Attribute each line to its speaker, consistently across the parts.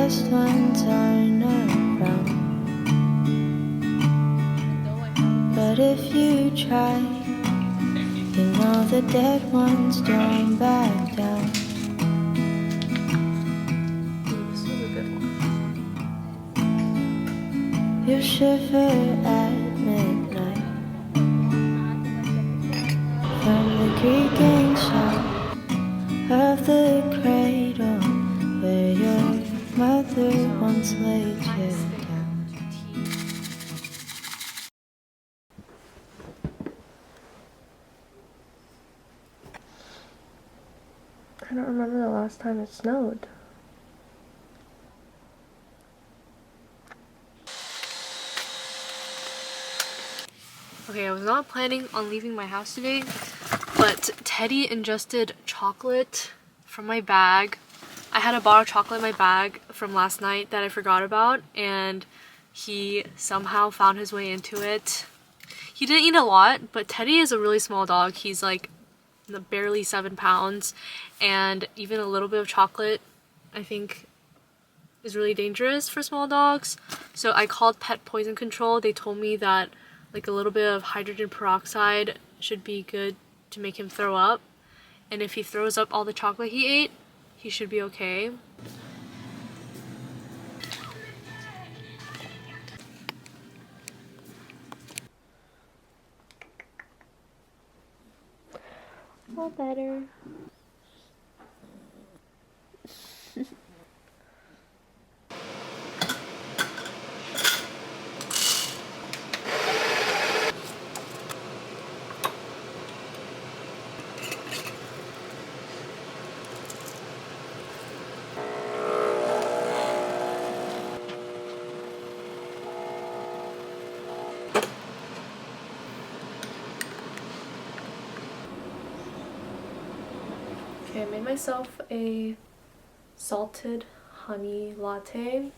Speaker 1: best ones aren't around. But if you try, you know the dead ones don't back down.
Speaker 2: This is a good one.
Speaker 1: You shiver at midnight from the creaking sound of the cradle where your mother once laid you down.
Speaker 2: I don't remember the last time it snowed. Okay, I was not planning on leaving my house today, but Teddy ingested chocolate from my bag. I had a bar of chocolate in my bag from last night that I forgot about, and he somehow found his way into it. He didn't eat a lot, but Teddy is a really small dog. He's like barely 7 pounds, and even a little bit of chocolate, I think, is really dangerous for small dogs. So I called pet poison control. They told me that like a little bit of hydrogen peroxide should be good to make him throw up, and if he throws up all the chocolate he ate, he should be okay. All better. Okay, I made myself a salted honey latte.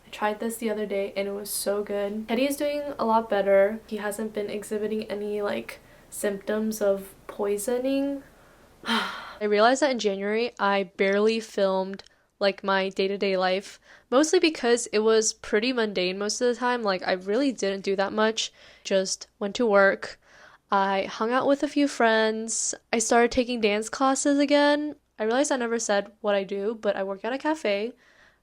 Speaker 2: I tried this the other day and it was so good. Teddy is doing a lot better. He hasn't been exhibiting any like symptoms of poisoning. I realized that in January I barely filmed like my day-to-day life, mostly because it was pretty mundane most of the time. Like I really didn't do that much. Just went to work. I hung out with a few friends. I started taking dance classes again. I realized I never said what I do, but I work at a cafe.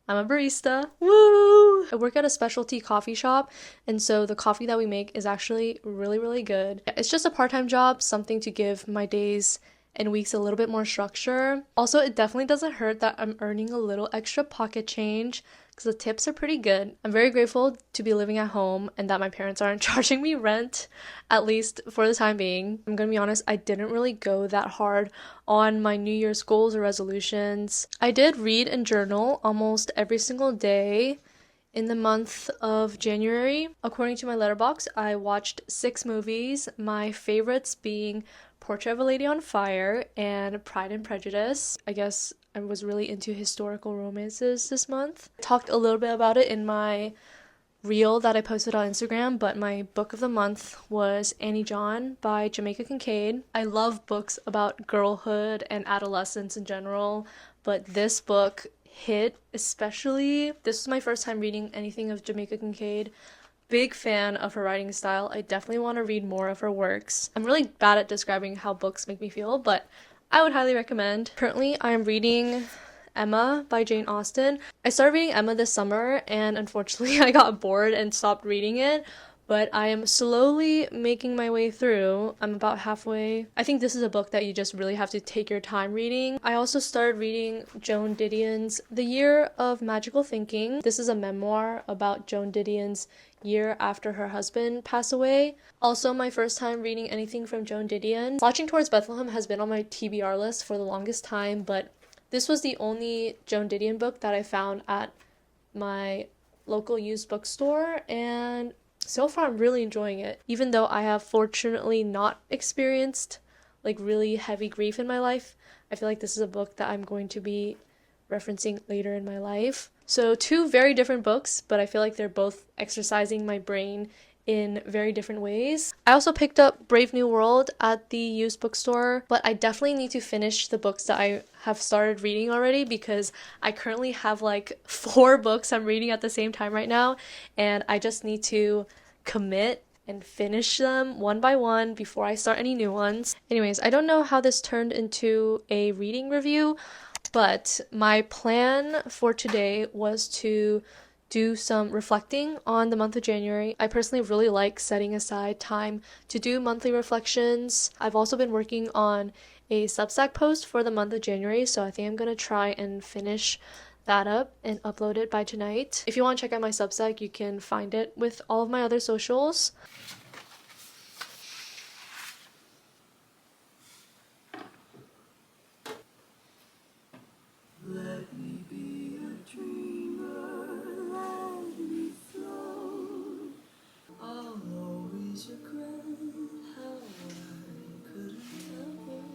Speaker 2: I'm a barista. Woo! I work at a specialty coffee shop, and so the coffee that we make is actually really, really good. It's just a part-time job, something to give my days and weeks a little bit more structure. Also, it definitely doesn't hurt that I'm earning a little extra pocket change because the tips are pretty good. I'm very grateful to be living at home and that my parents aren't charging me rent, at least for the time being. I'm gonna be honest, I didn't really go that hard on my New Year's goals or resolutions. I did read and journal almost every single day in the month of January. According to my letterbox, I watched 6 movies, my favorites being Portrait of a Lady on Fire and Pride and Prejudice. I guess I was really into historical romances this month. I talked a little bit about it in my reel that I posted on Instagram, but my book of the month was Annie John by Jamaica Kincaid. I love books about girlhood and adolescence in general, but this book hit especially. This was my first time reading anything of Jamaica Kincaid. Big fan of her writing style. I definitely want to read more of her works. I'm really bad at describing how books make me feel, but I would highly recommend. Currently, I'm reading Emma by Jane Austen. I started reading Emma this summer, and unfortunately I got bored and stopped reading it, but I am slowly making my way through. I'm about halfway. I think this is a book that you just really have to take your time reading. I also started reading Joan Didion's The Year of Magical Thinking. This is a memoir about Joan Didion's year after her husband passed away. Also my first time reading anything from Joan Didion. Slouching Towards Bethlehem has been on my TBR list for the longest time, but this was the only Joan Didion book that I found at my local used bookstore, and so far I'm really enjoying it. Even though I have fortunately not experienced like really heavy grief in my life, I feel like this is a book that I'm going to be referencing later in my life. So 2 very different books, but I feel like they're both exercising my brain in very different ways. I also picked up Brave New World at the used bookstore, but I definitely need to finish the books that I have started reading already because I currently have like 4 books I'm reading at the same time right now, and I just need to commit and finish them one by one before I start any new ones. Anyways, I don't know how this turned into a reading review, but my plan for today was to do some reflecting on the month of January. I personally really like setting aside time to do monthly reflections. I've also been working on a Substack post for the month of January, so I think I'm gonna try and finish that up and upload it by tonight. If you want to check out my Substack, you can find it with all of my other socials.
Speaker 1: Let me be a dreamer, let me float. I'll always regret how I couldn't ever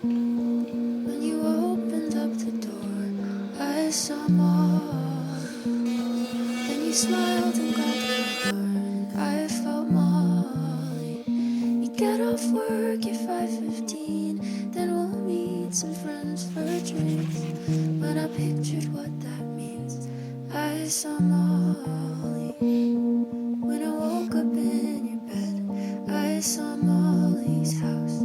Speaker 1: When you opened up the door, I saw Molly. Then you smiled and grabbed my arm. I felt Molly. You get off work at 5:15, then we'll meet some friends for drinks. When I pictured what that means, I saw Molly. When I woke up in your bed, I saw Molly's house.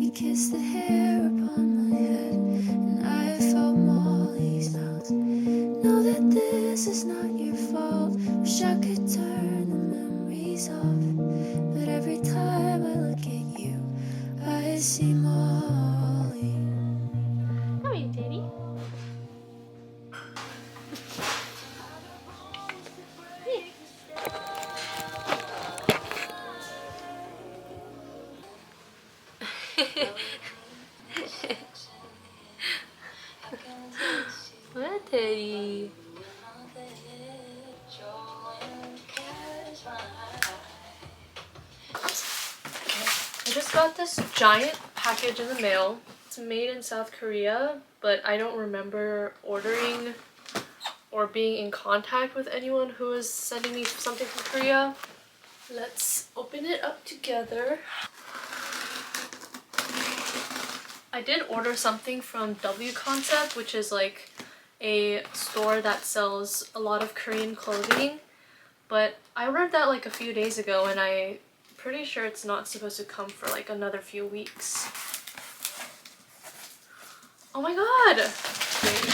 Speaker 1: You kissed the hair upon my head, and I felt Molly's mouth. Know that this is not your fault. Wish I could turn the memories off, but every time I look at you, I see Molly.
Speaker 2: How are you, Daddy? What, Daddy? I just got this giant package in the mail. It's made in South Korea, but I don't remember ordering or being in contact with anyone who is sending me something from Korea. Let's open it up together. I did order something from W Concept, which is like a store that sells a lot of Korean clothing, but I ordered that like a few days ago and I'm pretty sure it's not supposed to come for like another few weeks. Oh my god! Wait.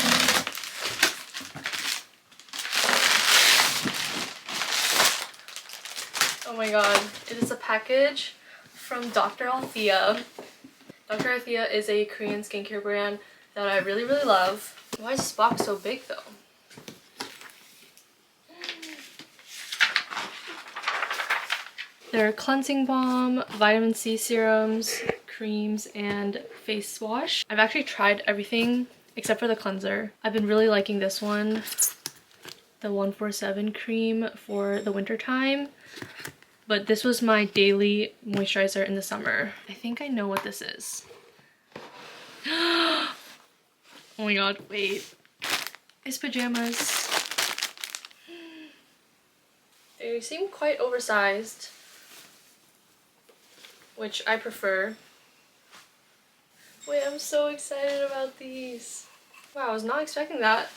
Speaker 2: Oh my god, it is a package from Dr. Althea. Dr. Althea is a Korean skincare brand that I really love. Why is this box so big though? They're cleansing balm, vitamin C serums, creams, and face wash. I've actually tried everything except for the cleanser. I've been really liking this one, the 147 cream for the winter time. But this was my daily moisturizer in the summer. I think I know what this is. Oh my god, wait. It's pajamas. They seem quite oversized, which I prefer. Wait, I'm so excited about these. Wow, I was not expecting that.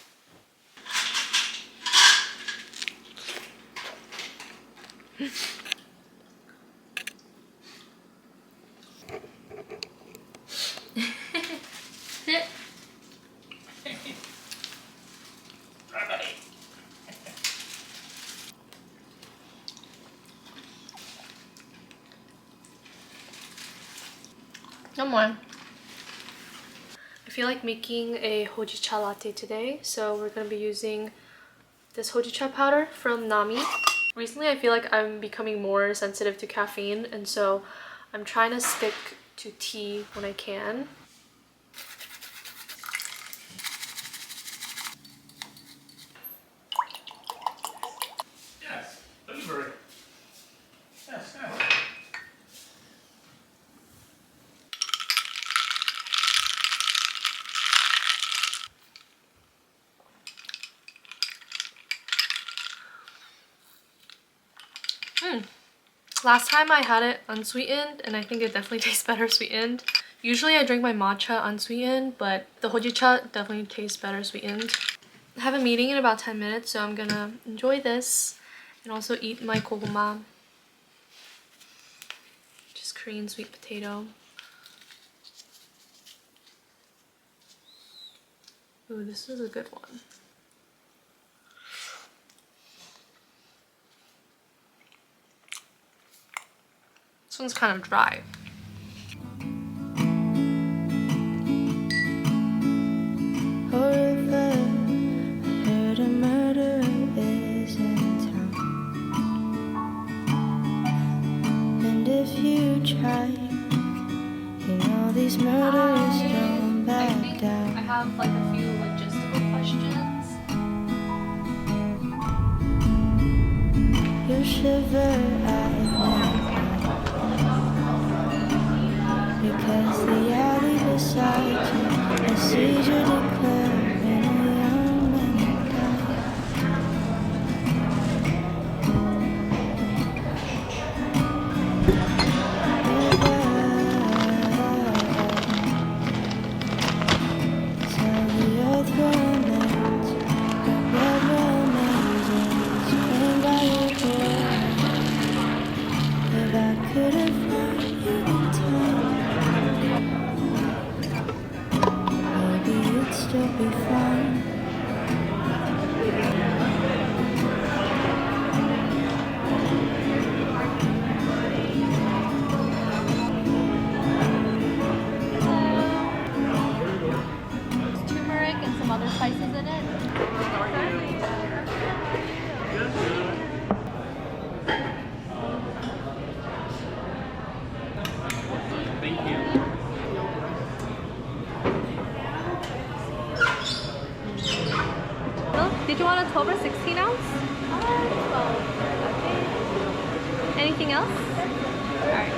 Speaker 2: Sit. Come on. feel like making a hojicha latte today, so we're going to be using this hojicha powder from Nami. Recently I feel like I'm becoming more sensitive to caffeine, and so I'm trying to stick to tea when I can.
Speaker 3: Yes, delivery. Yes, yes.
Speaker 2: Last time I had it unsweetened, and I think it definitely tastes better sweetened. Usually I drink my matcha unsweetened, but the hojicha definitely tastes better sweetened. I have a meeting in about 10 minutes, so I'm gonna enjoy this and also eat my koguma, just Korean sweet potato. Ooh, this is a good one. This one's kind of dry.
Speaker 1: Oh, river, I heard a murderer is in town. And if you try, you know these murderers don't back down.
Speaker 2: I have like a few logistical questions.
Speaker 1: You shiver at night because the alley beside you, a seizure declaring a young man died. Tell the earth romance, the blood romances, and by your door. If I couldn't find you in time, maybe you'd still be fine.
Speaker 2: Turmeric and some other spices in it.
Speaker 3: Thank you.
Speaker 2: Well, did you want a 12 or 16 ounce? 12. Okay. Anything else? Alright.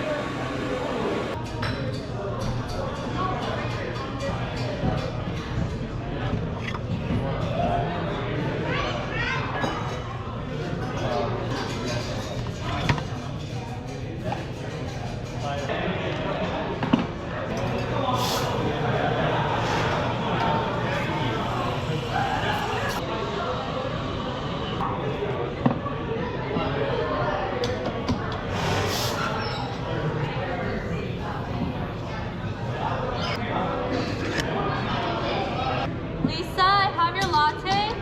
Speaker 2: Lisa, I have your latte.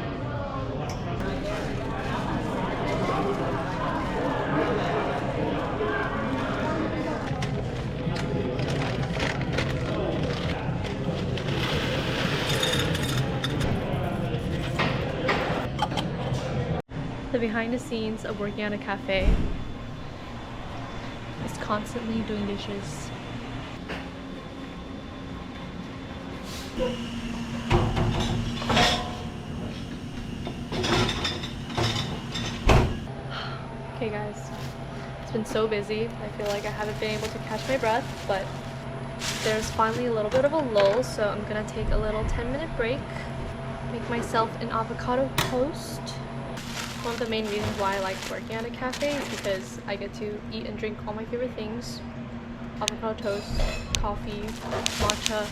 Speaker 2: The behind the scenes of working at a cafe is constantly doing dishes. Okay guys, it's been so busy. I feel like I haven't been able to catch my breath, but there's finally a little bit of a lull, so I'm gonna take a little 10-minute break, make myself an avocado toast. One of the main reasons why I like working at a cafe is because I get to eat and drink all my favorite things. Avocado toast, coffee, matcha.